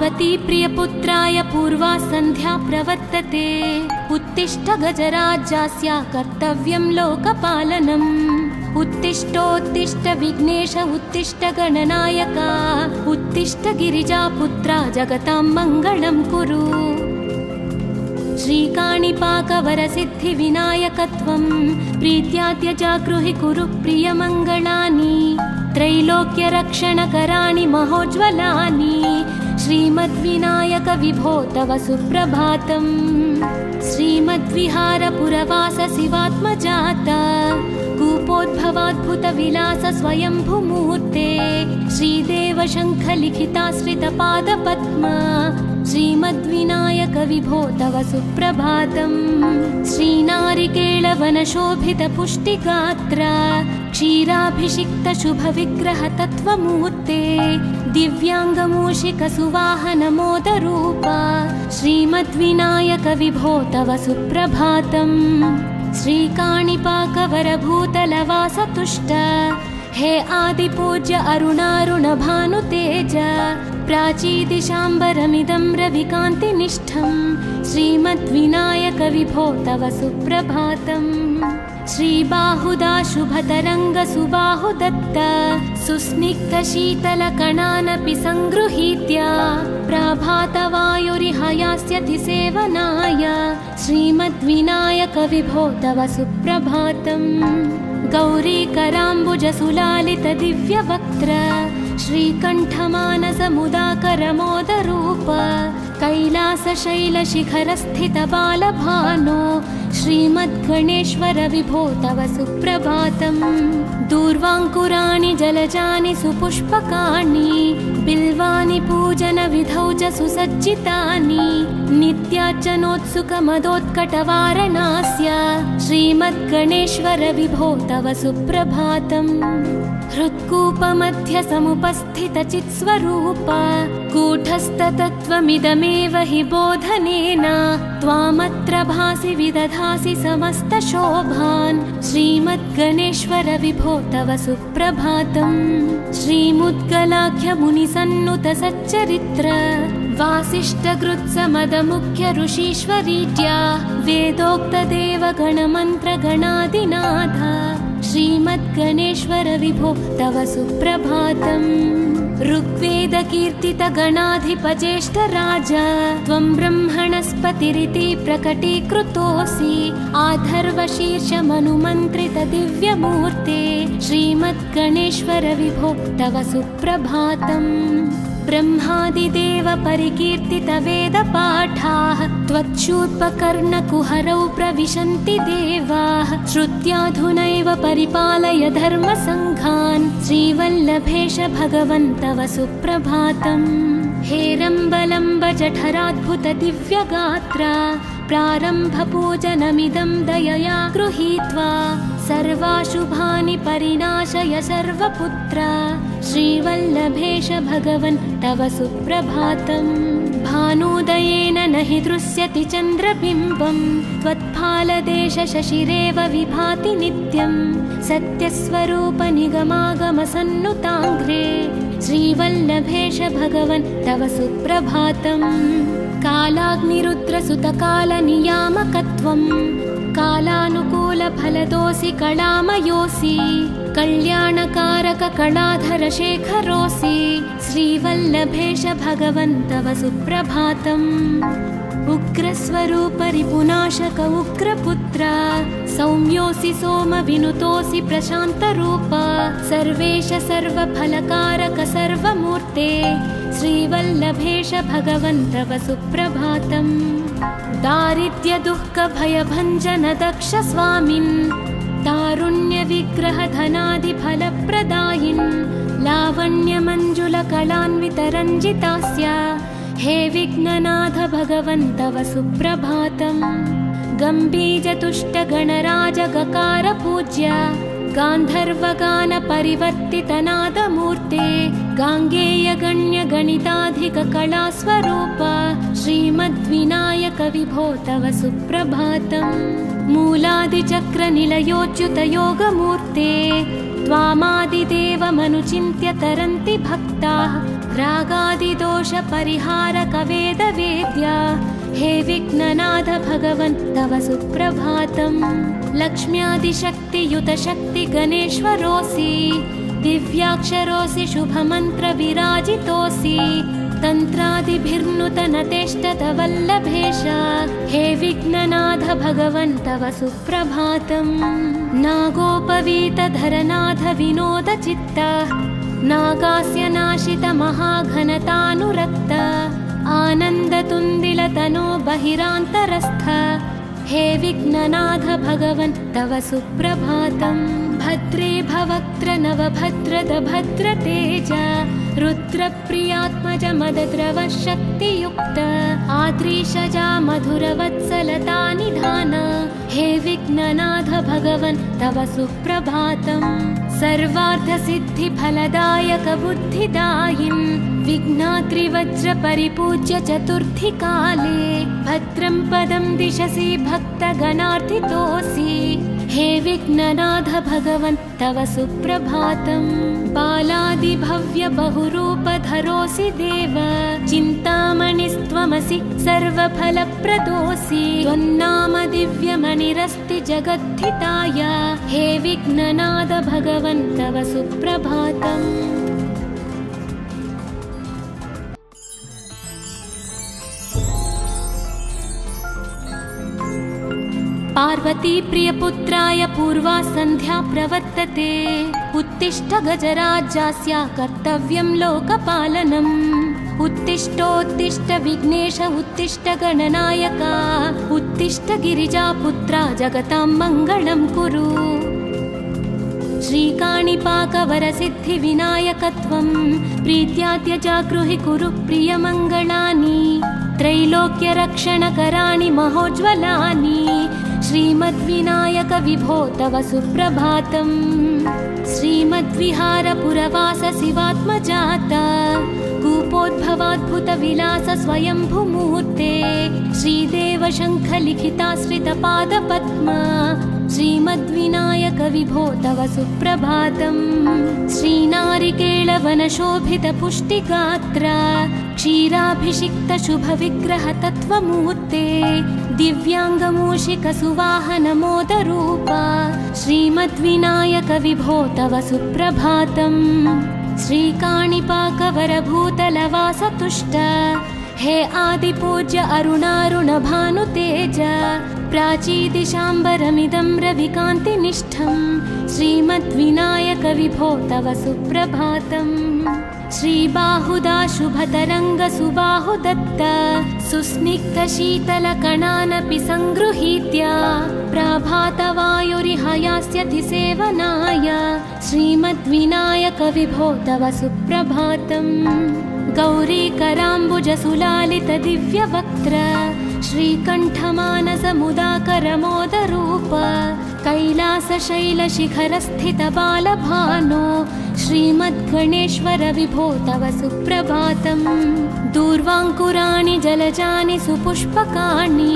पार्वती प्रियपुत्राय पूर्वा सन्ध्या प्रवर्तते। उत्तिष्ठ गजराज्यास्य कर्तव्यं लोकपालनम्। उत्तिष्ठोत्तिष्ठ विघ्नेश उत्तिष्ठ गणनायक। उत्तिष्ठ गिरिजापुत्रा जगतां मङ्गलं कुरु। श्रीकाणिपाकवरसिद्धिविनायकत्वं प्रीत्याद्य जागृहि कुरु प्रियमङ्गलानि। त्रैलोक्यरक्षणकराणि महोज्ज्वलानि। श्रीमद्विनायक विभो तव सुप्रभातम्। श्रीमद्विहारपुरवास शिवात्मजात कूपोद्भवाद्भुतविलास स्वयंभूमूर्ते। श्रीदेव शङ्खलिखिताश्रितपादपद्म। श्रीमद्विनायक विभो तव सुप्रभातम्। श्रीनारिकेळवनशोभितपुष्टिगात्र क्षीराभिषिक्त शुभविग्रह तत्त्वमूर्ते। दिव्याङ्गमूषिकसुवाहनमोदरूप श्रीमद्विनायक विभो तव सुप्रभातम्। श्रीकाणिपाकवरभूतलवासतुष्ट हे आदिपूज्य अरुणारुणभानुतेज। प्राचीदिशाम्बरमिदं रविकान्तिनिष्ठं श्रीमद्विनायक विभो तव सुप्रभातम्। श्रीबाहुदा शुभतरङ्गसुबाहुदत्त सुस्निग्धशीतलकणानपि सङ्गृहीत्य प्रभातवायुरिहयास्यति सेवनाय श्रीमद्विनायक विभो तव सुप्रभातम्। गौरीकराम्बुजसुलालित दिव्यवक्त्र श्रीकण्ठमानसमुदाकरमोदरूप कैलासशैलशिखरस्थित बालभानो श्रीमद्गणेश्वर विभो तव सुप्रभातम्। दूर्वाङ्कुराणि जलजानि सुपुष्पकाणि बिल्वानि पूजनविधौ च सुसज्जितानि। नित्यार्चनोत्सुकमदोत्कटवारणास्य श्रीमद्गणेश्वर विभो तव सुप्रभातम्। हृत्कूपमध्य समुपस्थितचित्स्वरूप कूटस्थतत्त्वमिदमेव हि बोधनेन त्वामत्र भासि विदधासि समस्तशोभान् श्रीमद्गणेश्वर विभो तव सुप्रभातम्। श्रीमुद्गलाख्यमुनिसन्नुत सच्चरित्र वासिष्ठगृत्समदमुख्य ऋषीश्वरीत्या वेदोक्तदेवगणमन्त्रगणादिनाथ श्रीमद्गणेश्वर विभो तव सुप्रभातम्। ऋग्वेदकीर्तितगणाधिपज्येष्ठराज त्वं ब्रह्मणस्पतिरिति प्रकटीकृतोऽसि। आधर्वशीर्षमनुमन्त्रित दिव्यमूर्ते श्रीमद्गणेश्वर विभो तव सुप्रभातम्। ब्रह्मादिदेव परिकीर्तित वेदपाठाः त्वच्छूर्पकर्णकुहरौ प्रविशन्ति देवाः। श्रुत्याधुनैव परिपालय धर्मसङ्घान् श्रीवल्लभेश भगवन् तव सुप्रभातम्। हेरम्बलम्ब जठराद्भुत दिव्यगात्र प्रारम्भपूजनमिदं दयया गृहीत्वा सर्वाशुभानि परिनाशय सर्वपुत्र श्रीवल्लभेश भगवन् तव सुप्रभातम्। भानुदयेन न हि दृश्यति चन्द्रबिम्बं त्वत्फालदेश शशिरेव विभाति नित्यं। सत्यस्वरूप निगमागमसन्नुताङ्घ्रे श्रीवल्लभेश भगवन् तव सुप्रभातम्। कालाग्निरुद्रसुतकालनियामकत्वं कालानुकूलफलदोऽसि कलामयोऽसि। कल्याणकारक कलाधर शेखरोऽसि श्रीवल्लभेश भगवन् तव सुप्रभातम्। उग्रस्वरूप रिपुनाशक उग्रपुत्र सौम्योऽसि सोमविनुतोऽसि प्रशान्तरूप। सर्वेश सर्वफलकारक सर्वमूर्ते श्रीवल्लभेश भगवन् तव सुप्रभातम्। दारिद्र्य दुःख भयभञ्जन दक्ष स्वामिन् तारुण्यविग्रह धनादिफलप्रदायिन् लावण्यमञ्जुलकलान्वितरञ्जितास्य हे विघ्ननाथ भगवन् तव सुप्रभातम्। गम्भीजतुष्ट गणराज गकार पूज्य गान्धर्वगान परिवर्तित नादमूर्ते गाङ्गेय गण्य गणिताधिक कलास्वरूप श्रीमद्विनायक विभो तव सुप्रभातम्। मूलादिचक्र निलयोच्युत योगमूर्ते त्वामादिदेवमनुचिन्त्य तरन्ति भक्ताः रागादिदोषपरिहारक वेदवेद्या हे विघ्ननाथ भगवन् तव सुप्रभातम्। लक्ष्म्यादिशक्तियुतशक्ति गणेश्वरोऽसि दिव्याक्षरोऽसि शुभमन्त्रविराजितोऽसि तन्त्रादिभिर्नुतनतेष्टतवल्लभेश हे विघ्ननाथ भगवन् तव सुप्रभातम्। नागोपवीतधरनाथ विनोदचित्त नागास्य नाशित महाघनतानुरक्त आनन्दतुन्दिलतनो बहिरान्तरस्थ हे विघ्ननाथ भगवन् तव सुप्रभातम्। भद्रे भवक्त्र नवभद्रद भद्रतेज रुद्रप्रियात्मज मदद्रव शक्तियुक्त आद्रीशजा मधुरवत्सलता निधान हे विघ्ननाथ भगवन् तव सुप्रभातम्। सर्वार्थसिद्धिफलदायक बुद्धिदायिन् विघ्नाद्रिवज्रपरिपूज्य चतुर्थी काले भद्रं पदं दिशसि भक्तगणार्थितोऽसि हे विघ्ननाथ भगवन् तव सुप्रभातम्। बालादिभव्य बहुरूपधरोऽसि देव चिन्तामणिस्त्वमसि सर्वफलप्रदोऽसि त्वन्नाम दिव्यमणिरस्ति जगद्धिताय हे विघ्ननाथ भगवन् तव सुप्रभातम्। पार्वती प्रियपुत्राय पूर्वा सन्ध्या प्रवर्तते उत्तिष्ठ गजराज्यास्य कर्तव्यं लोकपालनम्। उत्तिष्ठोत्तिष्ठ विघ्नेश उत्तिष्ठ गणनायक उत्तिष्ठ गिरिजापुत्रा जगतां मङ्गलं कुरु। श्रीकाणिपाकवरसिद्धिविनायकत्वं प्रीत्याद्यजागृहि कुरु प्रियमङ्गलानि त्रैलोक्यरक्षणकराणि महोज्ज्वलानि श्रीमद्विनायक विभो तव सुप्रभातम्। श्रीमद्विहारपुरवास शिवात्मजाता कूपोद्भवाद्भुतविलास स्वयंभुमूर्ते श्रीदेव शङ्खलिखिताश्रितपादपद्मा श्रीमद्विनायक विभो तव सुप्रभातम्। श्रीनारिकेळवनशोभितपुष्टिगात्रा क्षीराभिषिक्त शुभविग्रह तत्त्वमूर्ते दिव्याङ्गमूषिकसुवाहनमोदरूपा श्रीमद्विनायक विभो तव सुप्रभातम्। श्रीकाणिपाकवरभूतलवासतुष्ट हे आदिपूज्य अरुणारुणभानुतेज प्राचीदिशाम्बरमिदं रविकान्तिनिष्ठं श्रीमद्विनायक विभो तव सुप्रभातम्। श्रीबाहुदा शुभतरङ्गसुबाहुदत्त सुस्निग्धशीतलकणानपि सङ्गृहीत्य प्राभातवायुरिहयास्यति सेवनाय श्रीमद्विनायक विभो तव सुप्रभातम्। गौरीकराम्बुजसुलालितदिव्यवक्त्र श्रीकण्ठमानसमुदाकरमोदरूप कैलासशैलशिखरस्थितबालभानो श्रीमद्गणेश्वर विभो तव सुप्रभातम्। दूर्वाङ्कुराणि जलजानि सुपुष्पकाणि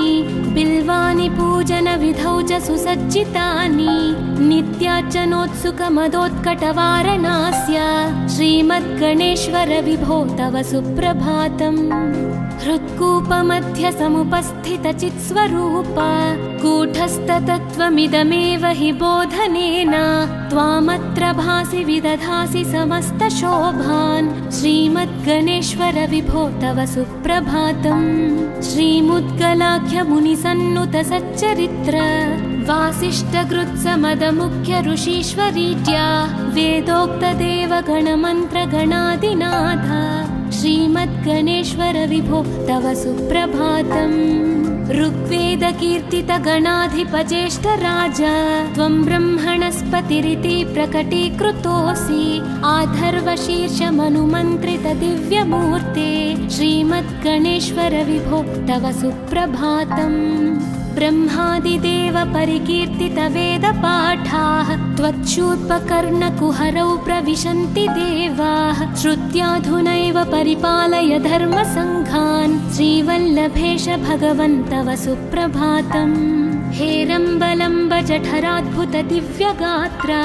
बिल्वानि पूजनविधौ च सुसज्जितानि नित्यार्चनोत्सुकमदोत्कटवारणास्य श्रीमद्गणेश्वर विभो तव सुप्रभातम्। हृत्कूपमध्यसमुपस्थितचित्स्वरूप कूटस्थतत्त्वमिदमेव हि बोधनेन त्वामत्र भासि विदधासि समस्तशोभान् श्रीमद्गणेश्वर विभो तव सुप्रभातम्। श्रीमुद्गलाख्यमुनिसन्नुतसच्चरित्र वासिष्ठकृत्समदमुख्य ऋषीश्वरीत्या वेदोक्तदेवगणमन्त्रगणादिनाथ श्रीमद्गणेश्वर विभो तव सुप्रभातम्। ऋग्वेदकीर्तितगणाधिपज्येष्ठराज त्वं ब्रह्मणस्पतिरिति प्रकटीकृतोऽसि आधर्वशीर्षमनुमन्त्रितदिव्यमूर्ते श्रीमद्गणेश्वर विभो तव सुप्रभातम्। ब्रह्मादिदेव परिकीर्तितवेदपाठाः त्वच्छूर्पकर्णकुहरौ प्रविशन्ति देवाः श्रुत्याधुनैव परिपालय धर्मसङ्घान् श्रीवल्लभेश भगवन् तव सुप्रभातम्। हेरम्बलम्ब जठराद्भुत दिव्यगात्रा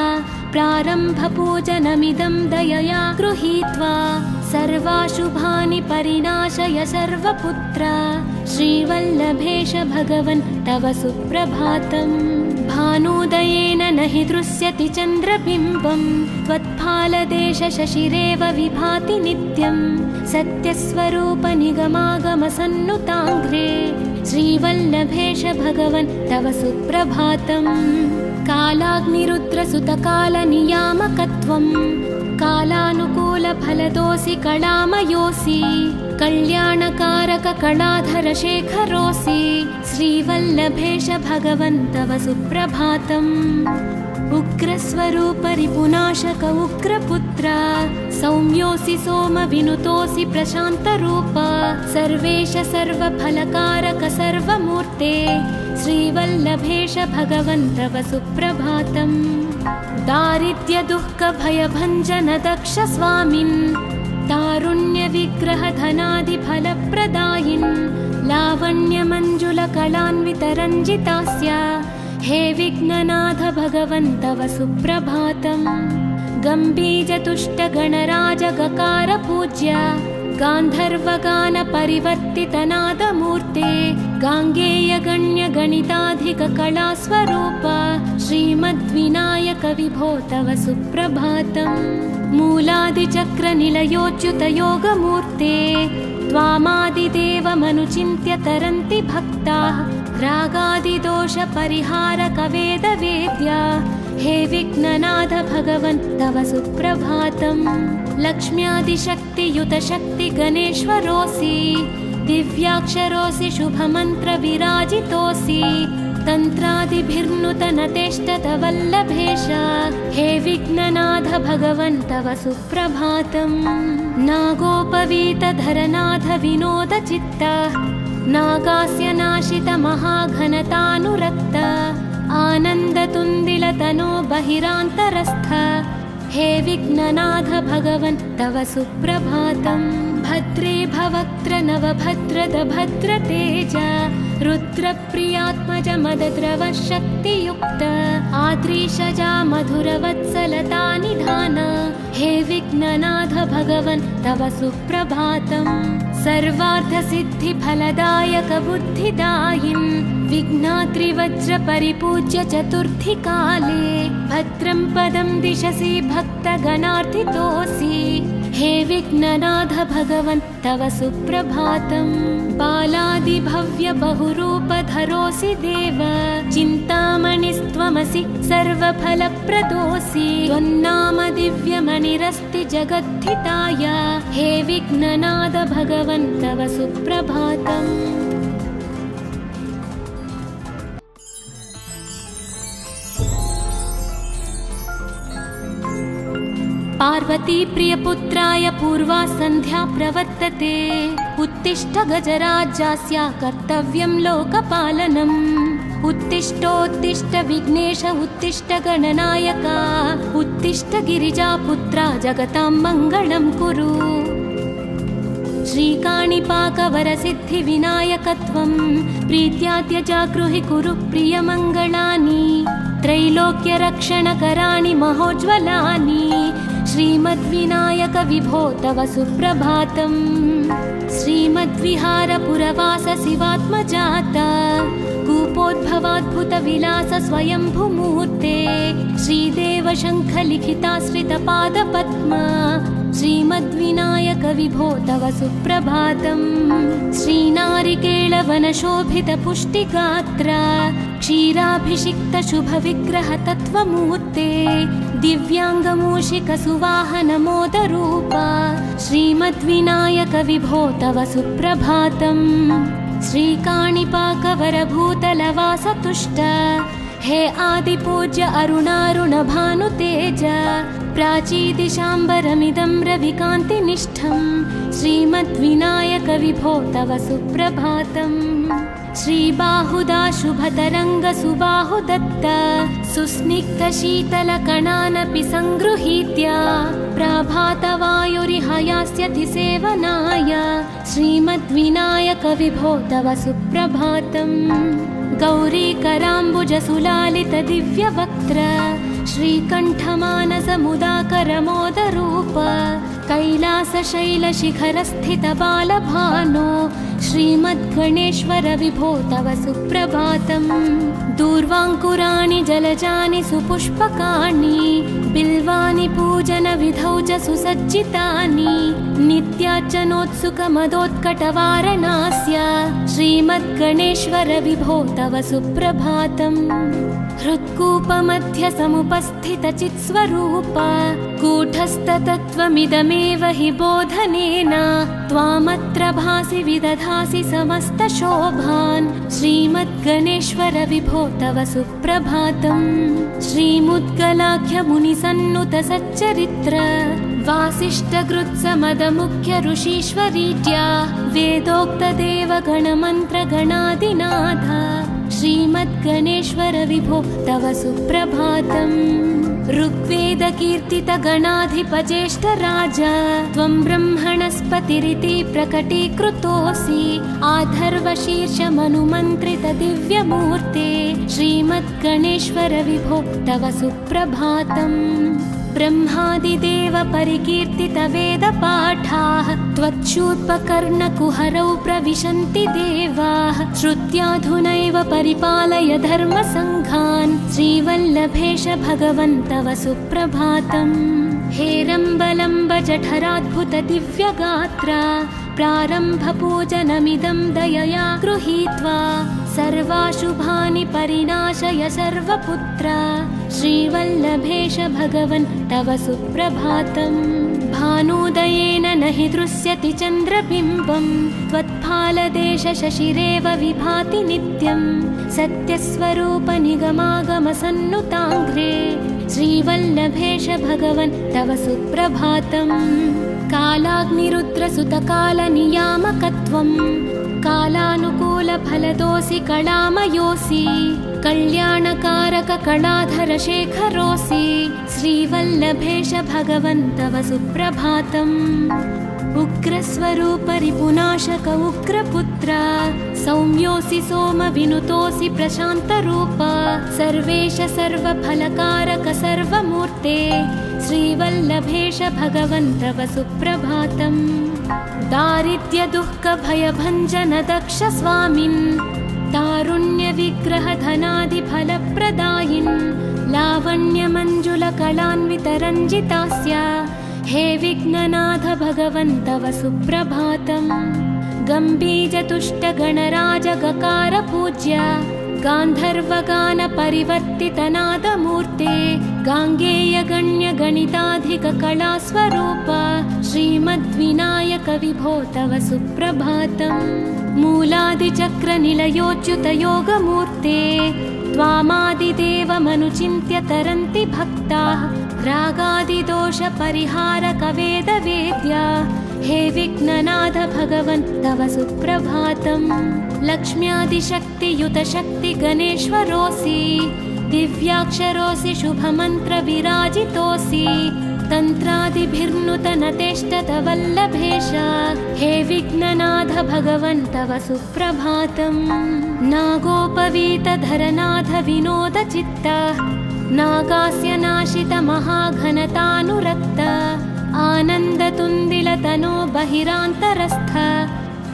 प्रारम्भपूजनमिदं दयया गृहीत्वा सर्वाशुभानि परिनाशय सर्वपुत्र श्रीवल्लभेश भगवन् तव सुप्रभातम् भानुदयेन न हि दृश्यति चन्द्रबिम्बं त्वत्फालदेश शशिरेव विभाति नित्यं सत्यस्वरूप निगमागमसन्नुताङ्घ्रे श्रीवल्लभेश भगवन् तव सुप्रभातम् कालाग्निरुद्रसुतकालनियामकत्वं कालानुकूलफलदोऽसि कलामयोऽसि कल्याणकारक कलाधरशेखरोऽसि श्रीवल्लभेश भगवन् तव सुप्रभातम् उग्रस्वरूप रिपुनाशक उग्रपुत्र सौम्योऽसि सोमविनुतोऽसि प्रशान्तरूप सर्वेश सर्वफलकारक सर्वमूर्ते श्रीवल्लभेश भगवन् तव सुप्रभातम् दारिद्र्यदुःखभयभञ्जन दक्ष स्वामिन् तारुण्यविग्रहधनादिफलप्रदायिन् लावण्यमञ्जुलकलान्वितरञ्जितास्य हे विघ्ननाथ भगवन् तव सुप्रभातम् गम्भीजतुष्टगणराजगकार पूज्य गान्धर्वगानपरिवर्तितनादमूर्ते गाङ्गेयगण्यगणिताधिककलास्वरूप श्रीमद्विनायक विभो तव सुप्रभातम् मूलादिचक्रनिलयोच्युतयोगमूर्ते त्वामादिदेवमनुचिन्त्य तरन्ति भक्ताः रागादिदोषपरिहारक वेदवेद्या हे विघ्ननाथ भगवन् तव सुप्रभातम् लक्ष्म्यादिशक्तियुतशक्ति गणेश्वरोऽसि दिव्याक्षरोऽसि शुभमन्त्रविराजितोऽसि तन्त्रादिभिर्नुतनतेष्टतवल्लभेश हे विघ्ननाथ भगवन् तव सुप्रभातम् नागोपवीतधरनाथ विनोदचित्त नागास्य नाशित महाघनतानुरक्त आनन्दतुन्दिलतनो बहिरान्तरस्थ हे विघ्ननाथ भगवन् तव सुप्रभातम् भद्रे भवक्त्र नवभद्रद भद्रतेज रुद्रप्रियात्मज मदद्रव शक्तियुक्त आद्रीशजा मधुरवत्सलता निधान हे विघ्ननाथ भगवन् तव सुप्रभातम् सर्वार्थसिद्धिफलदायक बुद्धिदायिन् विघ्नात्रिवज्रपरिपूज्य चतुर्थीकाले भद्रं पदं दिशसि भक्तगणार्थितोऽसि हे विघ्ननाथ भगवन् तव सुप्रभातम् बालादिभव्य बहुरूपधरोऽसि देव चिन्तामणिस्त्वमसि सर्वफलप्रदोऽसि त्वन्नाम दिव्यमणिरस्ति जगद्धिताय हे विघ्ननाथ भगवन् तव सुप्रभातम् पार्वती प्रियपुत्राय पूर्वा सन्ध्या प्रवर्तते उत्तिष्ठ गजराज्यास्य कर्तव्यं लोकपालनम् उत्तिष्ठोत्तिष्ठ विघ्नेश उत्तिष्ठ गणनायक उत्तिष्ठ गिरिजापुत्रा जगतां मङ्गलं कुरु श्रीकाणिपाकवरसिद्धिविनायकत्वं प्रीत्याद्य जागृहि कुरु प्रियमङ्गलानि त्रैलोक्यरक्षणकराणि महोज्ज्वलानि श्रीमद्विनायक विभो तव सुप्रभातम् श्रीमद्विहारपुरवास शिवात्मजात कूपोद्भवाद्भुतविलास स्वयंभुमूर्ते श्रीदेव शङ्खलिखिताश्रितपादपद्मा श्रीमद्विनायक विभो तव सुप्रभातम् श्रीनारिकेळवनशोभितपुष्टिगात्र क्षीराभिषिक्त शुभविग्रह तत्त्वमूर्ते दिव्याङ्गमूषिकसुवाहनमोदरूप श्रीमद्विनायक विभो तव सुप्रभातम् श्रीकाणिपाकवरभूतलवासतुष्ट हे आदिपूज्य अरुणारुणभानुतेज प्राचीदिशाम्बरमिदं रविकान्तिनिष्ठं श्रीमद्विनायक विभो तव सुप्रभातम् श्रीबाहुदा शुभतरङ्ग सुबाहुदत्त सुस्निग्धशीतलकणानपि सङ्गृहीत्य प्रभातवायुरिहयास्यति सेवनाय श्रीमद्विनायक विभो तव सुप्रभातम् गौरीकराम्बुजसुलालितदिव्यवक्त्र श्रीकण्ठमानसमुदाकरमोदरूप कैलासशैलशिखरस्थितबालभानो श्रीमद्गणेश्वर विभो तव सुप्रभातम्। दूर्वाङ्कुराणि जलजानि सुपुष्पकाणि बिल्वानि पूजनविधौ च सुसज्जितानि नित्यार्चनोत्सुकमदोत्कटवारणास्य श्रीमद्गणेश्वर विभो तव सुप्रभातम्। हृत्कूपमध्य समुपस्थितचित्स्वरूप कूटस्थतत्त्वमिदमेव हि बोधनेन त्वामत्र भासि विदधासि समस्तशोभान् श्रीमद्गणेश्वर विभो तव सुप्रभातम्। श्रीमुद्गलाख्यमुनिसन्नुत सच्चरित्र वासिष्ठकृत्समदमुख्य ऋषीश्वरीत्या वेदोक्तदेवगणमन्त्रगणादिनाथ श्रीमद्गणेश्वर विभो तव सुप्रभातम्। ऋग्वेदकीर्तितगणाधिपज्येष्ठराज त्वं ब्रह्मणस्पतिरिति प्रकटीकृतोऽसि आधर्वशीर्षमनुमन्त्रितदिव्यमूर्ते श्रीमद्गणेश्वर विभो तव सुप्रभातम्। ब्रह्मादिदेव परिकीर्तितवेदपाठाः त्वच्छूर्पकर्णकुहरौ प्रविशन्ति देवाः श्रुत्याधुनैव परिपालय धर्मसङ्घान् श्रीवल्लभेश भगवन् तव सुप्रभातम्। हेरम्बलम्ब जठराद्भुत दिव्यगात्र प्रारम्भपूजनमिदं दयया गृहीत्वा सर्वाशुभानि परिनाशय सर्वपुत्र श्रीवल्लभेश भगवन् तव सुप्रभातम्। भानुदयेन न हि दृश्यति चन्द्रबिम्बं त्वत्फालदेश शशिरेव विभाति नित्यं सत्यस्वरूप निगमागमसन्नुताङ्घ्रे श्रीवल्लभेश भगवन् तव सुप्रभातम्। कालाग्निरुद्रसुतकालनियामकत्वं कालानुकूलफलदोऽसि कलामयोऽसि कल्याणकारक कलाधर शेखरोऽसि श्रीवल्लभेश भगवन् तव सुप्रभातम्। उग्रस्वरूप रिपुनाशक उग्रपुत्र सौम्योऽसि सोमविनुतोऽसि प्रशान्तरूप सर्वेश सर्वफलकारक सर्वमूर्ते श्रीवल्लभेश भगवन् तव सुप्रभातम्। दारिद्र्यदुःखभयभञ्जन दक्ष स्वामिन् तारुण्यविग्रह धनादिफलप्रदायिन् लावण्यमञ्जुलकलान्वितरञ्जितास्य हे विघ्ननाथ भगवन् तव सुप्रभातम्। गम्भीजतुष्टगणराज गकार पूज्य गान्धर्वगान परिवर्तितनादमूर्ते गाङ्गेय गण्य गणिताधिक कलास्वरूप श्रीमद्विनायक विभो तव सुप्रभातम्। मूलादिचक्र निलयोच्युत योगमूर्ते त्वामादिदेवमनुचिन्त्य तरन्ति भक्ताः रागादिदोष परिहारक वेदवेद्या हे विघ्ननाथ भगवन् तव सुप्रभातम्। लक्ष्म्यादिशक्तियुत शक्ति गणेश्वरोऽसि दिव्याक्षरोऽसि शुभमन्त्र विराजितोऽसि तन्त्रादिभिर्नुत नतेष्टत वल्लभेश हे विघ्ननाथ भगवन् तव सुप्रभातम्। नागोपवीतधरनाथ विनोद चित्त नागास्य नाशित महाघनतानुरक्त आनन्दतुन्दिलतनो बहिरान्तरस्थ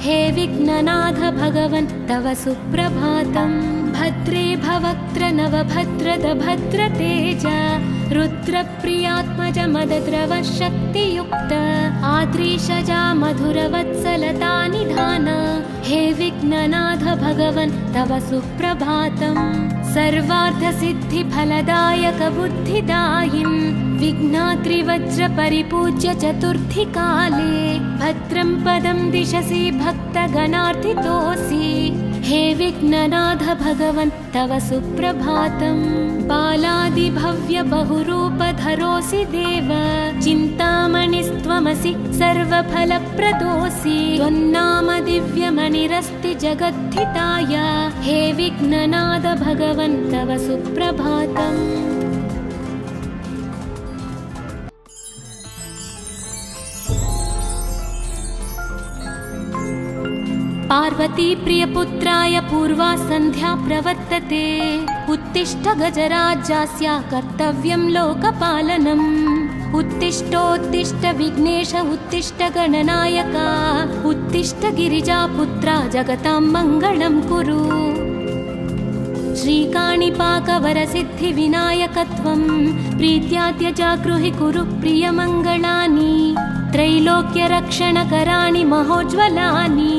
हे विघ्ननाथ भगवन् तव सुप्रभातम्। भद्रे भवक्त्र नवभद्रद भद्रतेज रुद्रप्रियात्मज मदद्रव शक्तियुक्त आद्रीशजा मधुरवत्सलता निधान हे विघ्ननाथ भगवन् तव सुप्रभातम्। सर्वार्थसिद्धिफलदायक बुद्धिदायिन् विघ्नाद्रिवज्र परिपूज्य चतुर्थी काले भद्रं पदं दिशसि भक्तगणार्थितोऽसि हे विघ्ननाथ भगवन् तव सुप्रभातम्। बालादिभव्य बहुरूपधरोऽसि देव चिन्तामणिस्त्वमसि सर्वफलप्रदोऽसि त्वन्नाम दिव्यमणिरस्ति जगद्धिताय हे विघ्ननाथ भगवन् तव सुप्रभातम्। पार्वती प्रियपुत्राय पूर्वा सन्ध्या प्रवर्तते उत्तिष्ठ गजराज्यास्य कर्तव्यं लोकपालनम् उत्तिष्ठोत्तिष्ठ विघ्नेश उत्तिष्ठ गणनायक उत्तिष्ठ गिरिजापुत्रा जगतां मङ्गलं कुरु। श्रीकाणिपाकवरसिद्धिविनायकत्वं प्रीत्याद्य जागृहि कुरु प्रियमङ्गलानि त्रैलोक्यरक्षणकराणि महोज्ज्वलानि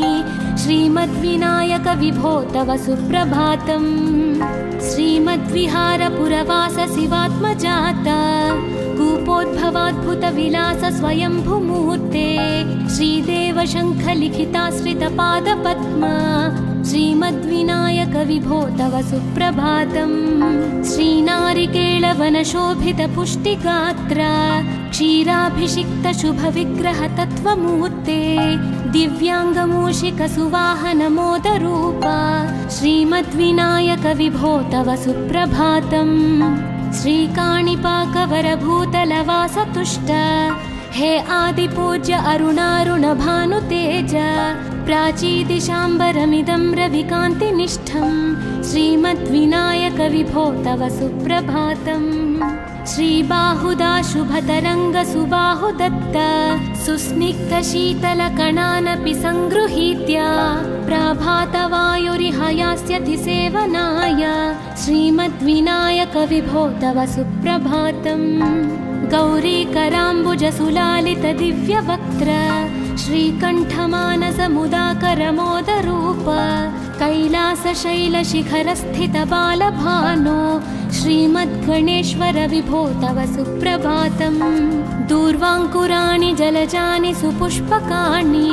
श्रीमद्विनायक विभो तव सुप्रभातम्। श्रीमद्विहारपुरवास शिवात्मजाता कूपोद्भवाद्भुतविलास स्वयंभूमूर्ते श्रीदेव शङ्खलिखिताश्रितपादपद्मा श्रीमद्विनायक विभो तव सुप्रभातम्। श्रीनारिकेळवनशोभितपुष्टिगात्रा क्षीराभिषिक्तशुभविग्रह तत्त्वमूर्ते दिव्याङ्गमूषिकसुवाहनमोदरूपा श्रीमद्विनायक विभो तव सुप्रभातम्। श्रीकाणिपाकवरभूतलवासतुष्ट हे आदिपूज्य अरुणारुणभानुतेज प्राचीदिशाम्बरमिदं रविकान्तिनिष्ठं श्रीमद्विनायक विभो तव सुप्रभातम्। श्रीबाहुदा शुभतरङ्गसुबाहुदत्त सुस्निग्धशीतलकणानपि सङ्गृहीत्य प्रभातवायुरिहयास्यति सेवनाय श्रीमद्विनायक विभो तव सुप्रभातम्। गौरीकराम्बुजसुलालितदिव्यवक्त्र श्रीकण्ठमानसमुदाकरमोदरूप कैलासशैलशिखरस्थितबालभानो श्रीमद्गणेश्वर विभो तव सुप्रभातम्। दूर्वाङ्कुराणि जलजानि सुपुष्पकाणि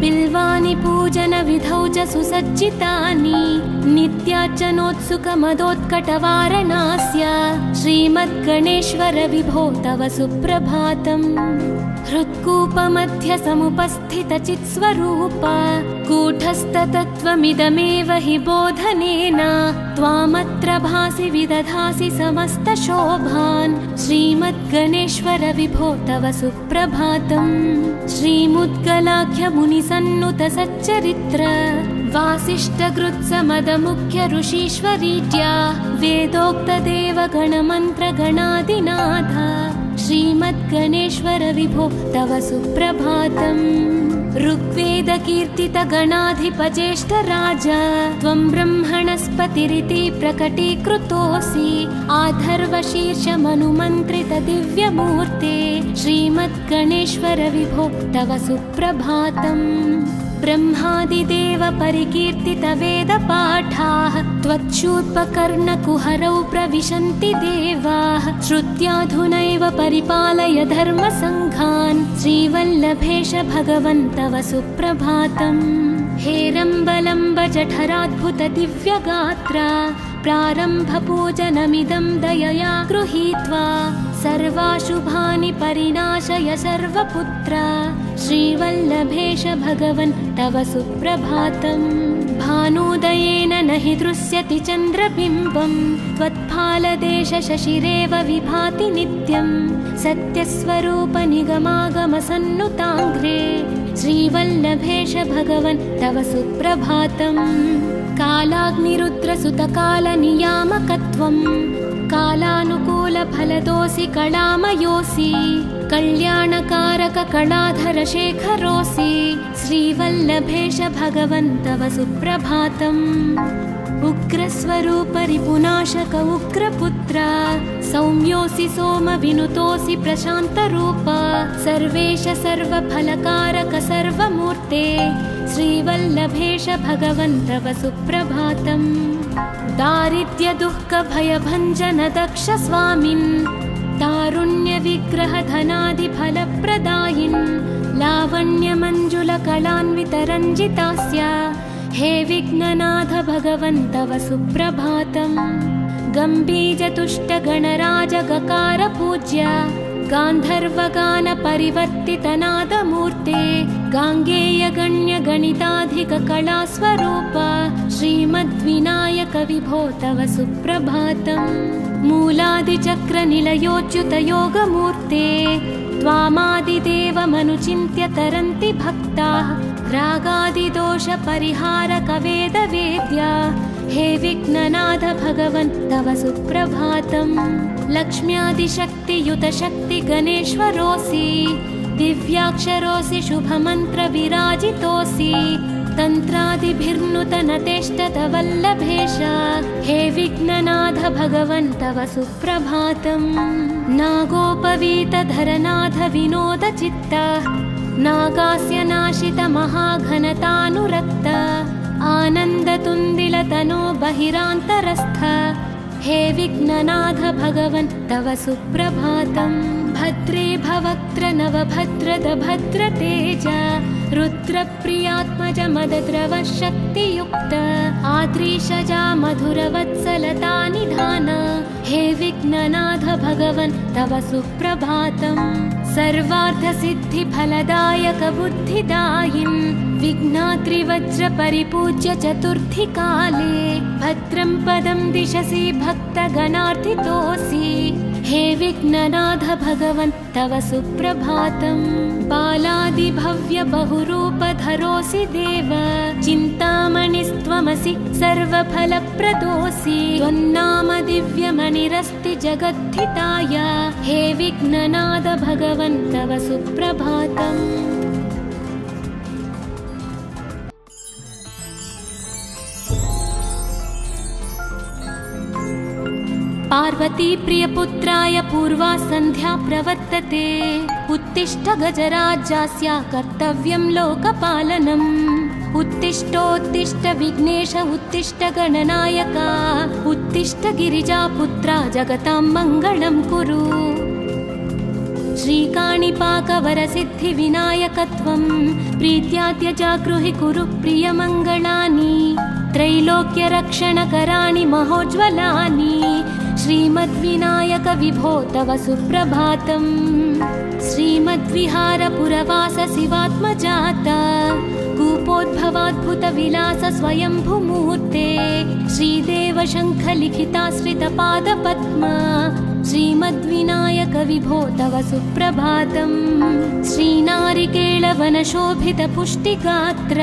बिल्वानि पूजनविधौ च सुसज्जितानि नित्यार्चनोत्सुकमदोत्कटवारणास्य श्रीमद्गणेश्वर विभो तव सुप्रभातम्। हृत्कूपमध्यसमुपस्थितचित्स्वरूप कूटस्थतत्त्वमिदमेव हि बोधनेन त्वामत्र भासि विदधासि समस्तशोभान् श्रीमद्गणेश्वर विभो तव सुप्रभातम्। श्रीमुद्गलाख्यमुनिसन्नुत सच्चरित्र वासिष्ठकृत्समदमुख्य ऋषीश्वरीत्या वेदोक्तदेवगणमन्त्रगणादिनाथ श्रीमद्गणेश्वर विभो तव सुप्रभातम्। ऋग्वेदकीर्तितगणाधिपज्येष्ठराज त्वं ब्रह्मणस्पतिरिति प्रकटीकृतोऽसि आधर्वशीर्षमनुमन्त्रितदिव्यमूर्ते श्रीमद्गणेश्वर विभो तव सुप्रभातम्। ब्रह्मादिदेव परिकीर्तितवेदपाठाः त्वच्छूर्पकर्णकुहरौ प्रविशन्ति देवाः श्रुत्याधुनैव परिपालय धर्मसङ्घान् श्रीवल्लभेश भगवन् तव सुप्रभातम्। हेरम्बलम्ब जठराद्भुत दिव्यगात्रा प्रारम्भपूजनमिदं दयया गृहीत्वा सर्वाशुभानि परिनाशय सर्वपुत्रा श्रीवल्लभेश भगवन् तव सुप्रभातम्। भानुदयेन न हि दृश्यति चन्द्रबिम्बं त्वत्फालदेश शशिरेव विभाति नित्यं सत्यस्वरूप निगमागमसन्नुताङ्घ्रे श्रीवल्लभेश भगवन् तव सुप्रभातम्। कालाग्निरुद्रसुतकालनियामकत्वं कालानुकूलफलदोऽसि कलामयोऽसि कल्याणकारक कलाधर शेखरोऽसि श्रीवल्लभेश भगवन् तव सुप्रभातम्। उग्रस्वरूप रिपुनाशक उग्रपुत्र सौम्योऽसि सोमविनुतोऽसि प्रशान्तरूप सर्वेश सर्वफलकारक सर्वमूर्ते श्रीवल्लभेश भगवन् तव सुप्रभातम्। दारिद्र्यदुःखभयभञ्जन दक्ष स्वामिन् तारुण्यविग्रहधनादिफलप्रदायिन् लावण्यमञ्जुलकलान्वितरञ्जितास्य हे विघ्ननाथ भगवन् तव सुप्रभातम्। गम्भीजतुष्टगणराजगकार पूज्य गान्धर्वगानपरिवर्तितनादमूर्ते गाङ्गेयगण्यगणिताधिककलास्वरूप श्रीमद्विनायक विभो तव सुप्रभातम्। मूलादिचक्रनिलयोच्युतयोगमूर्ते त्वामादिदेवमनुचिन्त्य तरन्ति भक्ताः रागादिदोषपरिहारकवेदवेद्या हे विघ्ननाथ भगवन् तव सुप्रभातम्। लक्ष्म्यादिशक्तियुतशक्ति गणेश्वरोऽसि दिव्याक्षरोऽसि शुभमन्त्रविराजितोऽसि तन्त्रादिभिर्नुतनतेष्टतवल्लभेश हे विघ्ननाथ भगवन् तव सुप्रभातम् नागोपवीतधरनाथ विनोदचित्त नागास्य नाशित महाघनतानुरक्त आनन्दतुन्दिलतनो बहिरान्तरस्थ हे विघ्ननाथ भगवन् तव सुप्रभातम् भद्रे भवक्त्र नवभद्रद भद्रतेज रुद्रप्रियात्मज मदद्रव शक्तियुक्त आद्रीशजा मधुरवत्सलता निधान हे विघ्ननाथ भगवन् तव सुप्रभातम् सर्वार्थसिद्धिफलदायक बुद्धिदायिन् विघ्नाद्रिवज्रपरिपूज्य चतुर्थी काले भद्रं पदं दिशसि भक्तगणार्थितोऽसि हे विघ्ननाथ भगवन् तव सुप्रभातम् बालादिभव्य बहुरूपधरोऽसि देव चिन्तामणिस्त्वमसि सर्वफलप्रदोऽसि त्वन्नाम दिव्यमणिरस्ति जगद्धिताय हे विघ्ननाथ भगवन् तव सुप्रभातम् पार्वती प्रियपुत्राय पूर्वा सन्ध्या प्रवर्तते उत्तिष्ठ गजराज्यास्य कर्तव्यं लोकपालनम् उत्तिष्ठोत्तिष्ठ विघ्नेश उत्तिष्ठ गणनायका उत्तिष्ठ गिरिजापुत्रा जगतां मङ्गलं कुरु श्रीकाणिपाकवरसिद्धिविनायकत्वं प्रीत्याद्यजागृहि कुरु प्रियमङ्गलानि त्रैलोक्यरक्षणकराणि महोज्ज्वलानि श्रीमद्विनायक विभो तव सुप्रभातम् श्रीमद्विहारपुरवास शिवात्मजाता कूपोद्भवाद्भुतविलास स्वयंभुमूर्ते श्रीदेव शङ्खलिखिताश्रितपादपद्मा श्रीमद्विनायक विभो तव सुप्रभातम् श्रीनारिकेळवनशोभितपुष्टिगात्र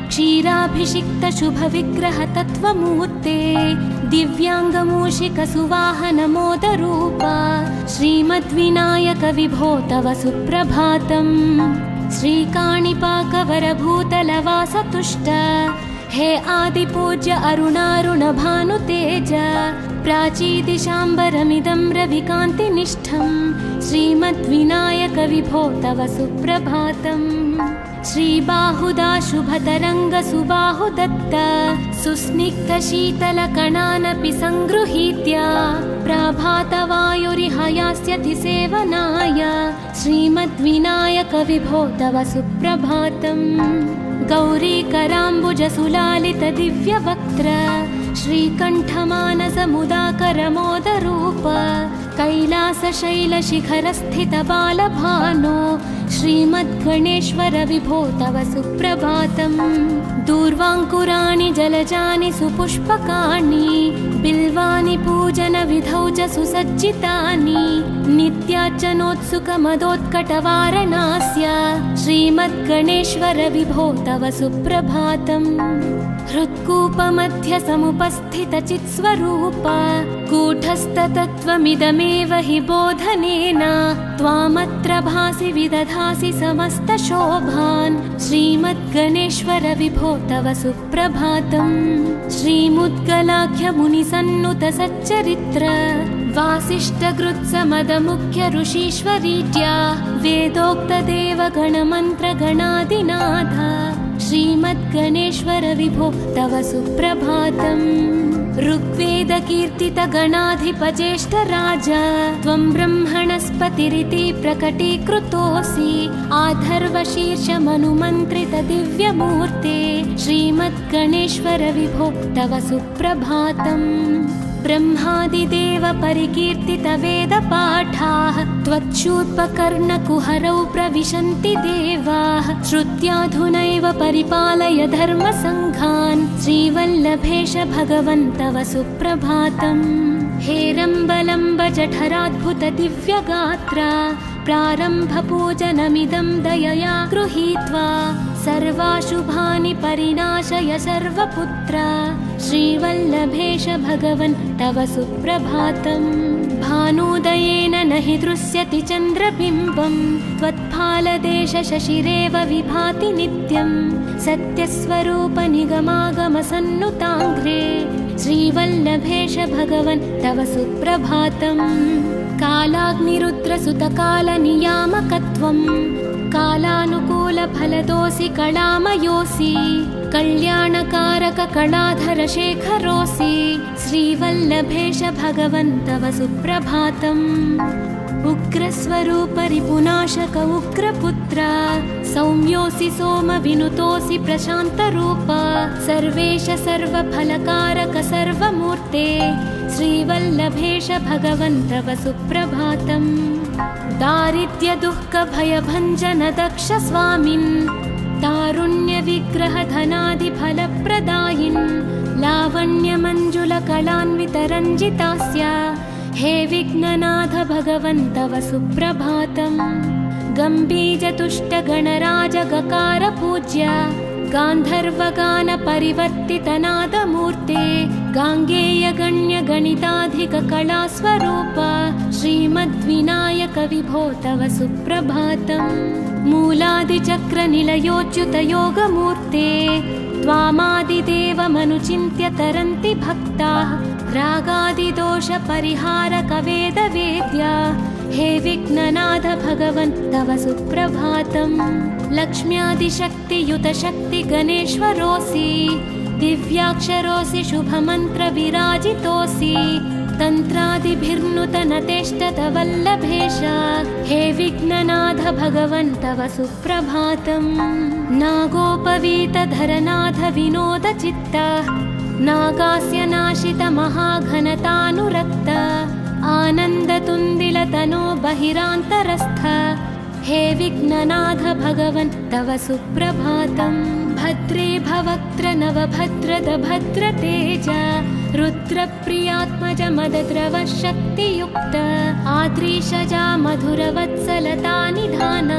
क्षीराभिषिक्तशुभविग्रहतत्त्वमूर्ते दिव्याङ्गमूषिकसुवाहनमोदरूपा श्रीमद्विनायक विभो तव सुप्रभातम् श्रीकाणिपाकवरभूतलवासतुष्ट हे आदिपूज्य अरुणारुणभानुतेज प्राचीदिशाम्बरमिदं रविकान्तिनिष्ठं श्रीमद्विनायक विभो तव सुप्रभातम् श्रीबाहुदा शुभतरङ्गसुबाहुदत्त सुस्निग्धशीतलकणानपि सङ्गृहीत्य प्राभातवायुरिह यास्यति सेवनाय श्रीमद्विनायक विभो तव सुप्रभातम् गौरीकराम्बुजसुलालितदिव्यवक्त्र श्रीकण्ठमानसमुदाकरमोदरूप कैलासशैलशिखरस्थितबालभानो श्रीमद्गणेश्वर विभो तव सुप्रभातम् दूर्वाङ्कुराणि जलजानि सुपुष्पकाणि बिल्वानि पूजनविधौ च सुसज्जितानि नित्यार्चनोत्सुकमदोत्कटवारणास्य श्रीमद्गणेश्वर विभो तव सुप्रभातम् हृत्कूपमध्य समुपस्थितचित्स्वरूप कूटस्थतत्त्वमिदमेव हि बोधनेन त्वामत्र भासि विदधासि समस्तशोभान् श्रीमद्गणेश्वर विभो तव सुप्रभातम् श्रीमुद्गलाख्यमुनिसन्नुतसच्चरित्र वासिष्ठकृत्समदमुख्य ऋषीश्वरीत्या वेदोक्तदेवगणमन्त्रगणादिनाथ श्रीमद्गणेश्वर विभो तव सुप्रभातम् ऋग्वेदकीर्तितगणाधिपज्येष्ठराज त्वं ब्रह्मणस्पतिरिति प्रकटीकृतोऽसि आधर्वशीर्षमनुमन्त्रितदिव्यमूर्ते श्रीमद्गणेश्वर विभो तव सुप्रभातम् ब्रह्मादिदेव परिकीर्तितवेदपाठाः त्वच्छूर्पकर्णकुहरौ प्रविशन्ति देवाः श्रुत्याधुनैव परिपालय धर्मसङ्घान् श्रीवल्लभेश भगवन् तव सुप्रभातम् हेरम्बलम्ब जठराद्भुत दिव्यगात्र प्रारम्भपूजनमिदं दयया गृहीत्वा सर्वाशुभानि परिनाशय सर्वपुत्र श्रीवल्लभेश भगवन् तव सुप्रभातम् भानुदयेन न हि दृश्यति चन्द्रबिम्बम् त्वत्फालदेश शशिरेव विभाति नित्यम् सत्यस्वरूप निगमागमसन्नुताङ्घ्रे श्रीवल्लभेश भगवन् तव सुप्रभातम् कालाग्निरुद्रसुतकालनियामकत्वम् कालानुकूलफलदोऽसि कलामयोऽसि कल्याणकारक कलाधर शेखरोऽसि श्रीवल्लभेश भगवन् तव सुप्रभातम् उग्रस्वरूप रिपुनाशक उग्रपुत्र सौम्योऽसि सोमविनुतोऽसि प्रशान्तरूप सर्वेश सर्वफलकारक सर्वमूर्ते श्रीवल्लभेश भगवन् तव सुप्रभातम् दारिद्र्य दुःख भयभञ्जन दक्ष स्वामिन् तारुण्य विग्रह धनादि फलप्रदायिन् लावण्य मंजुल कलान्वित रञ्जितास्य हे विघ्ननाथ भगवन् तव सुप्रभातम् गम्भीर तुष्ट गणराज गकार पूज्य गान्धर्वगान परिवर्तित नादमूर्ते गाङ्गेय गण्य गणिताधिक कलास्वरूप श्रीमद्विनायक विभो तव सुप्रभातम् मूलादिचक्र निलयोच्युत योगमूर्ते त्वामादिदेवमनुचिन्त्य तरन्ति भक्ताः रागादिदोष परिहारक वेदवेद्य हे विघ्ननाथ भगवन् तव सुप्रभातम् लक्ष्म्यादिशक्तियुत शक्ति गणेश्वरोऽसि दिव्याक्षरोऽसि शुभमन्त्र विराजितोऽसि तन्त्रादिभिर्नुत नतेष्टत वल्लभेश हे विघ्ननाथ भगवन् तव सुप्रभातम् नागोपवीत धरनाथ विनोद चित्त नागास्य नाशित महाघनतानुरक्त आनन्दतुन्दिल तनो बहिरान्तरस्थ हे विघ्ननाथ भगवन् तव सुप्रभातम् भद्रे भवक्त्र नवभद्रद भद्रतेज रुद्रप्रियात्मज मदद्रव शक्तियुक्त आद्रीशजा मधुरवत्सलता निधान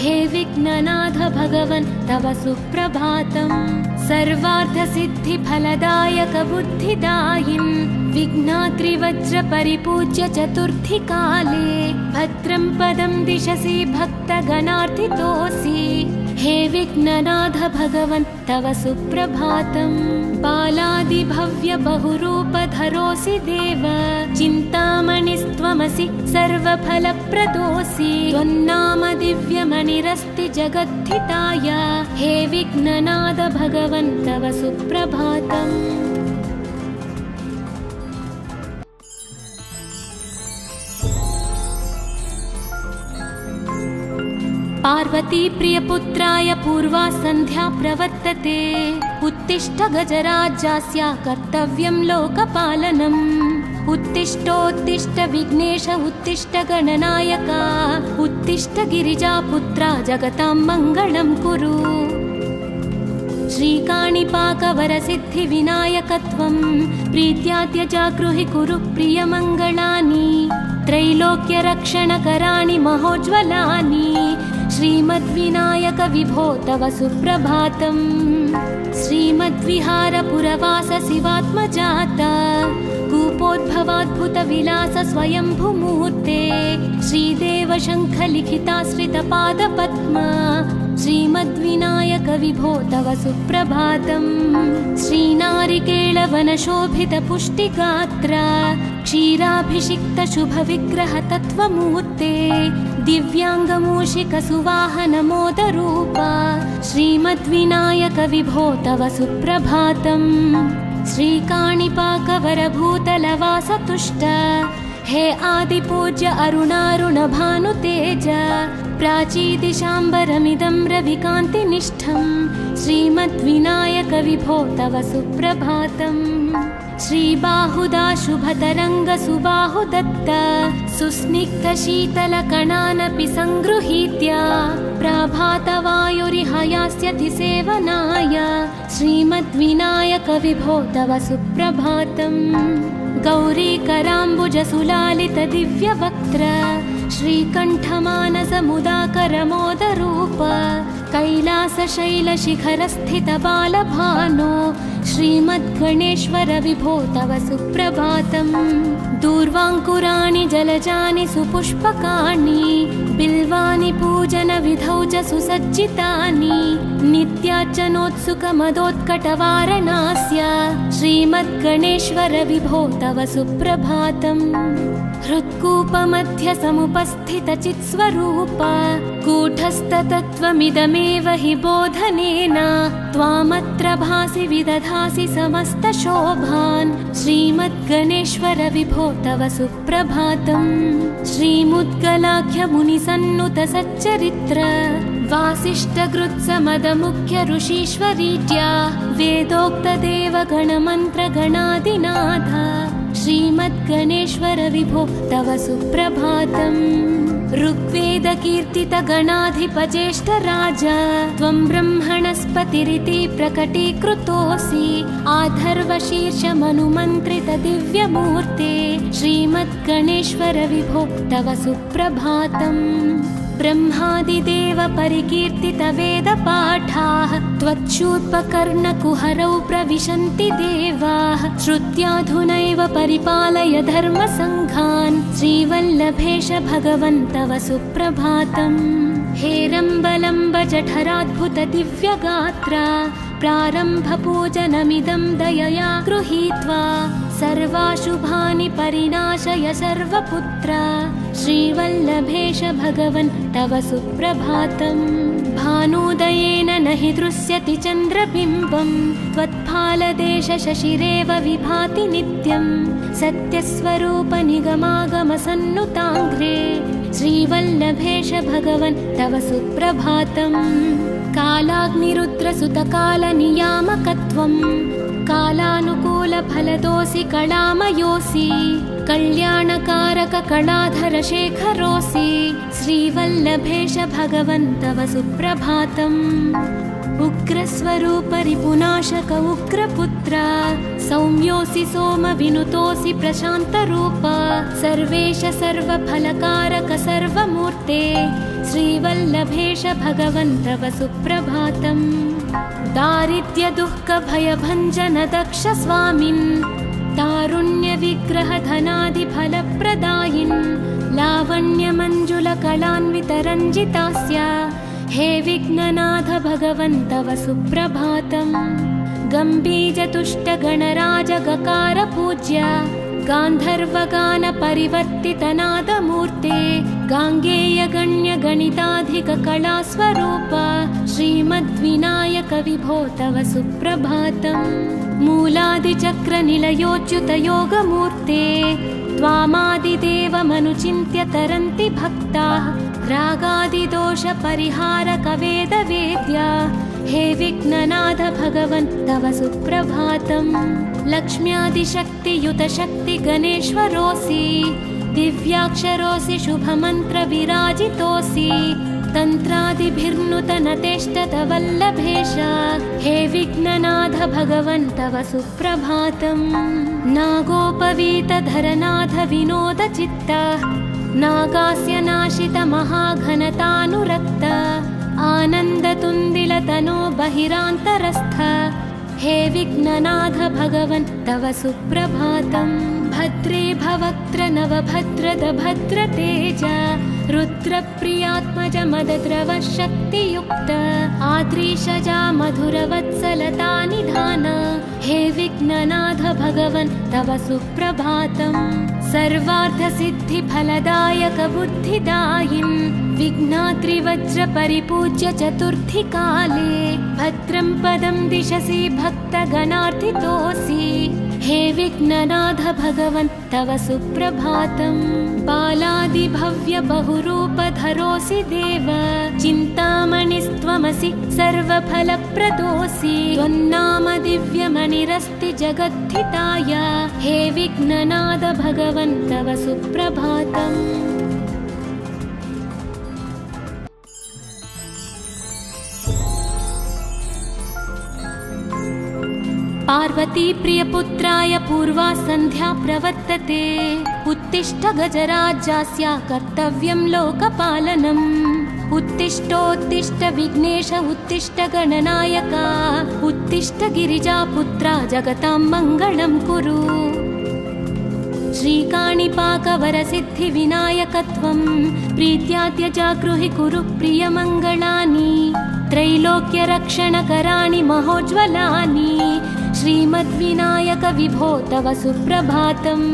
हे विघ्ननाथ भगवन् तव सुप्रभातम् सर्वार्थसिद्धिफलदायक बुद्धिदायिन् विघ्नात्रिवज्र परिपूज्य चतुर्थी काले भद्रं पदं दिशसि भक्तगणार्थितोऽसि हे विघ्ननाथ भगवन् तव सुप्रभातम् बालादिभव्य बहुरूपधरोऽसि देव चिन्तामणिस्त्वमसि सर्वफलप्रदोऽसि त्वन्नाम दिव्यमणिरस्ति जगद्धिताय हे विघ्ननाथ भगवन् तव सुप्रभातम् पार्वती प्रियपुत्राय पूर्वा सन्ध्या प्रवर्तते उत्तिष्ठ गजराज्यस्य कर्तव्यं लोकपालनम् उत्तिष्ठोत्तिष्ठ विघ्नेश उत्तिष्ठ गणनायक उत्तिष्ठ गिरिजापुत्रा जगतां मङ्गलं कुरु श्रीकाणिपाकवरसिद्धिविनायकत्वं प्रीत्याद्य जागृहि कुरु प्रियमङ्गलानि त्रैलोक्यरक्षणकराणि महोज्ज्वलानि श्रीमद्विनायक विभो तव सुप्रभातम् श्रीमद्विहारपुरवास शिवात्मजात कूपोद्भवाद्भुतविलास स्वयंभूमूर्ते श्रीदेव शङ्खलिखिताश्रितपादपद्म श्रीमद्विनायक विभो तव सुप्रभातम् श्रीनारिकेळवनशोभित पुष्टिगात्र क्षीराभिषिक्त शुभविग्रह तत्त्वमूर्ते दिव्याङ्गमूषिक सुवाहन मोदरूप श्रीमद्विनायक विभो तव सुप्रभातम् श्रीकाणिपाकवरभूतलवास तुष्ट हे आदिपूज्य अरुणारुण भानुतेज प्राचीदिशाम्बरमिदं रविकान्तिनिष्ठं श्रीमद्विनायक विभो तव सुप्रभातम् श्रीबाहुदा शुभतरङ्ग सुबाहुदत्त सुस्निग्धशीतलकणानपि सङ्गृहीत्य प्रभातवायुरिहयास्यति सेवनाय श्रीमद्विनायक विभो तव सुप्रभातम् गौरीकराम्बुजसुलालित दिव्यवक्त्र श्रीकण्ठमानसमुदाकर मोदरूप कैलासशैलशिखरस्थितबालभानो श्रीमद्गणेश्वर विभो तव सुप्रभातम्। दूर्वाङ्कुराणि जलजानि सुपुष्पकाणि बिल्वानि पूजनविधौ च सुसज्जितानि नित्यार्चनोत्सुकमदोत्कटवारणास्य श्रीमद्गणेश्वर विभो तव सुप्रभातम्। हृत्कूपमध्य समुपस्थितचित्स्वरूप कूटस्थतत्त्वमिदमेव हि बोधनेन त्वामत्र भासि विदधासि समस्तशोभान् श्रीमद्गणेश्वर विभो तव सुप्रभातम्। श्रीमुद्गलाख्यमुनिसन्नुत सच्चरित्र वासिष्ठकृत्समदमुख्य ऋषीश्वरीत्या वेदोक्तदेवगणमन्त्रगणादिनाथ श्रीमद्गणेश्वर विभो तव सुप्रभातम्। ऋग्वेदकीर्तितगणाधिपज्येष्ठराज त्वं ब्रह्मणस्पतिरिति प्रकटीकृतोऽसि आधर्वशीर्षमनुमन्त्रितदिव्यमूर्ते श्रीमद्गणेश्वर विभो तव सुप्रभातम्। ब्रह्मादिदेव परिकीर्तितवेदपाठाः त्वच्छूर्पकर्णकुहरौ प्रविशन्ति देवाः श्रुत्याधुनैव परिपालय धर्मसङ्घान् श्रीवल्लभेश भगवन् तव सुप्रभातम्। हेरम्बलम्ब जठराद्भुत दिव्यगात्रा प्रारम्भपूजनमिदं दयया गृहीत्वा सर्वाशुभानि परिनाशय सर्वपुत्र श्रीवल्लभेश भगवन् तव सुप्रभातम्। भानुदयेन न हि दृश्यति चन्द्रबिम्बं त्वत्फालदेश शशिरेव विभाति नित्यं सत्यस्वरूप निगमागमसन्नुताङ्घ्रे श्रीवल्लभेश भगवन् तव सुप्रभातम्। कालाग्निरुद्रसुतकालनियामकत्वं कालानुकूलफलदोऽसि कलामयोऽसि कल्याणकारककलाधरशेखरोऽसि श्रीवल्लभेश भगवन् तव सुप्रभातम्। उग्रस्वरूप रिपुनाशक उग्रपुत्र सौम्योऽसि सोमविनुतोऽसि प्रशान्तरूप सर्वेश सर्वफलकारक सर्वमूर्ते श्रीवल्लभेश भगवन् तव सुप्रभातम्। दारिद्र्यदुःखभयभञ्जन दक्ष स्वामिन् तारुण्यविग्रहधनादिफलप्रदायिन् लावण्यमञ्जुलकलान्वितरञ्जितास्य हे विघ्ननाथ भगवन् तव सुप्रभातम्। गम्भीजतुष्टगणराजगकार पूज्य गान्धर्वगानपरिवर्तितनादमूर्ते गाङ्गेयगण्यगणिताधिककलास्वरूप श्रीमद्विनायक विभो तव सुप्रभातम्। मूलादिचक्रनिलयोच्युतयोगमूर्ते त्वामादिदेवमनुचिन्त्य तरन्ति भक्ताः रागादिदोषपरिहारकवेदवेद्या हे विघ्ननाथ भगवन् तव सुप्रभातम्। लक्ष्म्यादिशक्तियुतशक्तिगणेश्वरोऽसि दिव्याक्षरोऽसि शुभमन्त्रविराजितोऽसि तन्त्रादिभिर्नुतनतेष्टतवल्लभेश हे विघ्ननाथ भगवन् तव सुप्रभातम्। नागोपवीतधरनाथ विनोदचित्त नागास्य नाशित महाघनतानुरक्त आनन्दतुन्दिलतनो बहिरान्तरस्थ हे विघ्ननाथ भगवन् तव सुप्रभातम्। भद्रे भवक्त्र नवभद्रद भद्रतेज रुद्रप्रियात्मज मदद्रव शक्तियुक्त आद्रीशजा मधुरवत्सलता निधान हे विघ्ननाथ भगवन् तव सुप्रभातम्। सर्वार्थसिद्धिफलदायक बुद्धिदायिन् विघ्नाद्रिवज्रपरिपूज्य चतुर्थीकाले भद्रं पदं दिशसि भक्तगणार्थितोऽसि हे विघ्ननाथ भगवन् तव सुप्रभातम्। बालादिभव्य बहुरूपधरोऽसि देव चिन्तामणिस्त्वमसि सर्वफलप्रदोऽसि त्वन्नाम दिव्यमणिरस्ति जगद्धिताय हे विघ्ननाथ भगवन् तव सुप्रभातम्। पार्वती प्रियपुत्राय पूर्वा सन्ध्या प्रवर्तते उत्तिष्ठ गजराज्यास्य कर्तव्यं लोकपालनम् उत्तिष्ठोत्तिष्ठ विघ्नेश उत्तिष्ठ गणनायक उत्तिष्ठ गिरिजापुत्रा जगतां मङ्गलं कुरु। श्रीकाणिपाकवरसिद्धिविनायकत्वं प्रीत्याद्य जागृहि कुरु प्रियमङ्गलानि त्रैलोक्यरक्षणकराणि महोज्ज्वलानि श्रीमद्विनायक विभो तव सुप्रभातम्।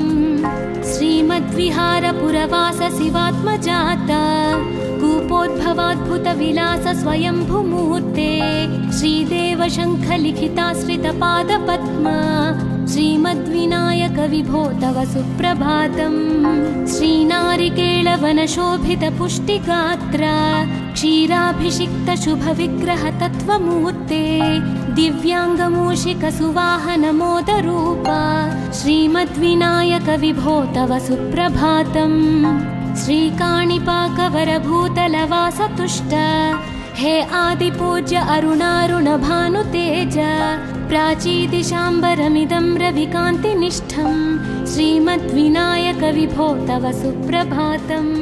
श्रीमद्विहारपुरवास शिवात्मजात कूपोद्भवाद्भुतविलास स्वयंभुमूर्ते श्रीदेव शङ्खलिखिताश्रितपादपद्मा श्रीमद्विनायक विभो तव सुप्रभातम्। श्रीनारिकेळवनशोभितपुष्टिगात्र क्षीराभिषिक्त शुभविग्रह तत्त्वमूर्ते दिव्याङ्गमूषिकसुवाहनमोदरूप श्रीमद्विनायक विभो तव सुप्रभातम्। श्रीकाणिपाकवरभूतलवासतुष्ट हे आदिपूज्य अरुणारुणभानुतेज प्राचीदिशाम्बरमिदं रविकान्तिनिष्ठं श्रीमद्विनायक विभो तव सुप्रभातम्।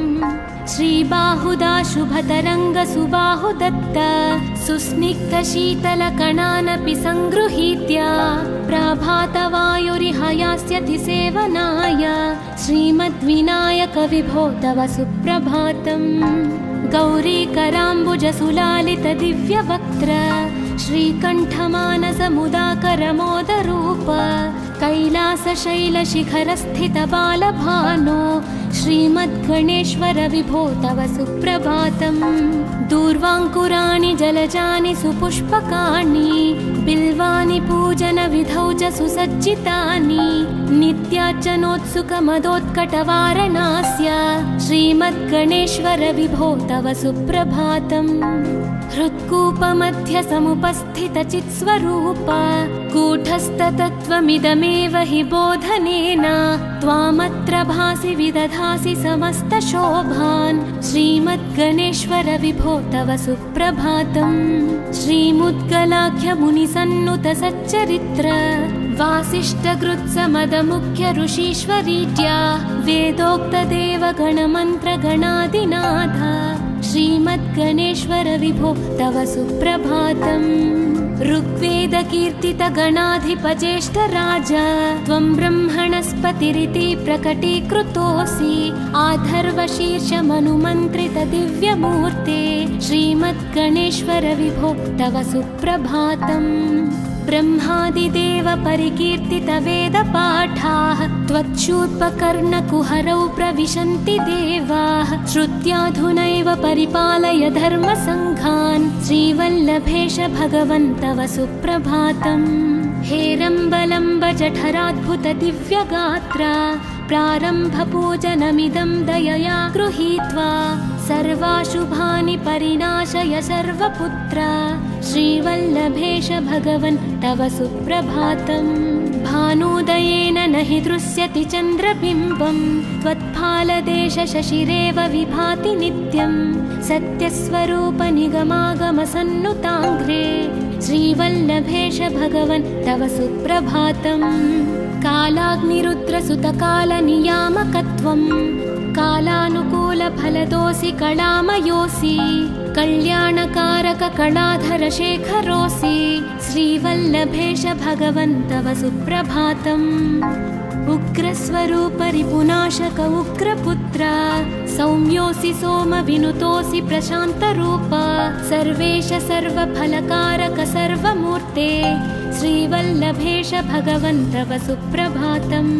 श्रीबाहुदा शुभतरङ्गसुबाहुदत्त सुस्निग्धशीतलकणानपि सङ्गृहीत्य प्रभातवायुरिहयास्यति सेवनाय श्रीमद्विनायक विभो तव सुप्रभातम्। गौरीकराम्बुजसुलालितदिव्यवक्त्र श्रीकण्ठमानसमुदाकरमोदरूप कैलासशैलशिखरस्थितबालभानो श्रीमद्गणेश्वर विभो तव सुप्रभातम्। दूर्वाङ्कुराणि जलजानि सुपुष्पकाणि बिल्वानि पूजनविधौ च सुसज्जितानि नित्यार्चनोत्सुकमदोत्कटवारणास्य श्रीमद्गणेश्वर विभो तव सुप्रभातम्। हृत्कूपमध्यसमुपस्थितचित्स्वरूप कूटस्थतत्त्वमिदमेव हि बोधनेन त्वामत्र भासि विदधासि समस्तशोभान् श्रीमद्गणेश्वर विभो तव सुप्रभातम्। श्रीमुद्गलाख्यमुनिसन्नुतसच्चरित्र वासिष्ठकृत्समदमुख्य ऋषीश्वरीत्या वेदोक्तदेवगणमन्त्रगणादिनाथ श्रीमद्गणेश्वर विभो तव सुप्रभातम्। ऋग्वेदकीर्तितगणाधिपज्येष्ठराज त्वं ब्रह्मणस्पतिरिति प्रकटीकृतोऽसि आधर्वशीर्षमनुमन्त्रितदिव्यमूर्ते श्रीमद्गणेश्वर विभो तव सुप्रभातम्। ब्रह्मादिदेव परिकीर्तितवेदपाठाः त्वच्छूर्पकर्णकुहरौ प्रविशन्ति देवाः श्रुत्याधुनैव परिपालय धर्मसङ्घान् श्रीवल्लभेश भगवन् तव सुप्रभातम्। हेरम्बलम्ब जठराद्भुत दिव्यगात्र प्रारम्भपूजनमिदं दयया गृहीत्वा सर्वाशुभानि परिनाशय सर्वपुत्र श्रीवल्लभेश भगवन् तव सुप्रभातम्। भानुदयेन न हि दृश्यति चन्द्रबिम्बं त्वत्फालदेश शशिरेव विभाति नित्यं सत्यस्वरूप निगमागमसन्नुताङ्घ्रे श्रीवल्लभेश भगवन् तव सुप्रभातम्। कालाग्निरुद्रसुतकालनियामकत्वं कालानुकूलफलदोऽसि कलामयोऽसि कल्याणकारक कलाधरशेखरोऽसि श्रीवल्लभेश भगवन् तव सुप्रभातम्। उग्रस्वरूप रिपुनाशक उग्रपुत्र सौम्योऽसि सोमविनुतोऽसि प्रशान्तरूप सर्वेश सर्वफलकारक सर्वमूर्ते श्रीवल्लभेश भगवन् तव सुप्रभातम्।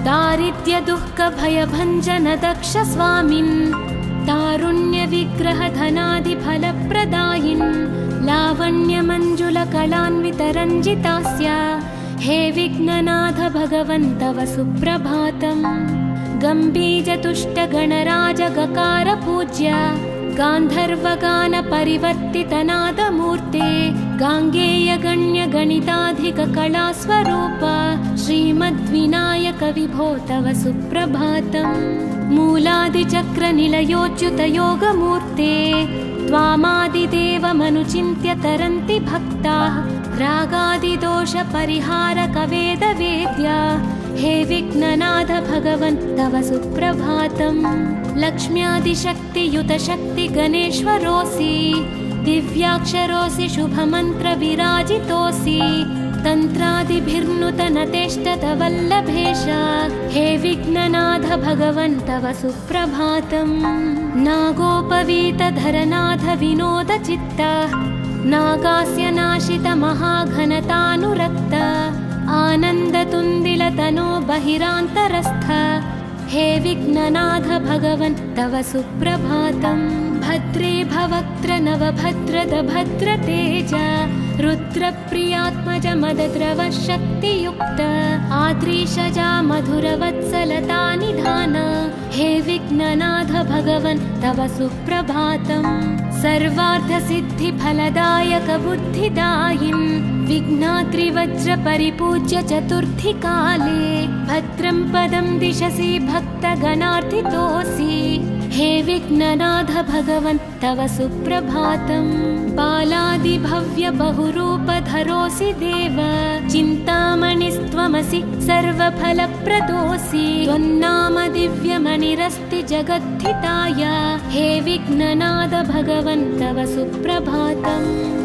दारिद्र्यदुःखभयभञ्जन दक्ष स्वामिन् तारुण्यविग्रहधनादिफलप्रदायिन् लावण्यमञ्जुलकलान्वितरञ्जितास्य हे विघ्ननाथ भगवन् तव सुप्रभातम्। गम्भीजतुष्टगणराजगकार पूज्य गान्धर्वगानपरिवर्तितनादमूर्ते गाङ्गेयगण्यगणिताधिककलास्वरूप श्रीमद्विनायक विभो तव सुप्रभातम्। मूलादिचक्रनिलयोच्युतयोगमूर्ते त्वामादिदेवमनुचिन्त्य तरन्ति भक्ताः रागादिदोषपरिहारक वेदवेद्या हे विघ्ननाथ भगवन् तव सुप्रभातम् लक्ष्म्यादिशक्तियुत शक्ति गणेश्वरोऽसि दिव्याक्षरोऽसि शुभमन्त्र विराजितोऽसि तन्त्रादिभिर्नुतनतेष्टत वल्लभेश हे विघ्ननाथ भगवन् तव सुप्रभातम् नागोपवीतधरनाथ विनोद चित्त नागास्य नाशित महाघनतानुरक्त आनन्दतुन्दिलतनो बहिरान्तरस्थ हे विघ्ननाथ भगवन् तव सुप्रभातम् भद्रे भवक्त्र नवभद्रद भद्रतेज रुद्रप्रियात्मज मदद्रव शक्तियुक्त आद्रीशजा मधुरवत्सलता निधान हे विघ्ननाथ भगवन् तव सुप्रभातम् सर्वार्थसिद्धिफलदायक बुद्धिदायिन् विघ्नाद्रिवज्र परिपूज्य चतुर्थी काले भद्रं पदं दिशसि भक्तगणार्थितोऽसि हे विघ्ननाथ भगवन् तव सुप्रभातम् बालादिभव्य बहुरूपधरोऽसि देव चिन्तामणिस्त्वमसि सर्वफलप्रदोऽसि त्वन्नाम दिव्यमणिरस्ति जगद्धिताय हे विघ्ननाथ भगवन् तव सुप्रभातम्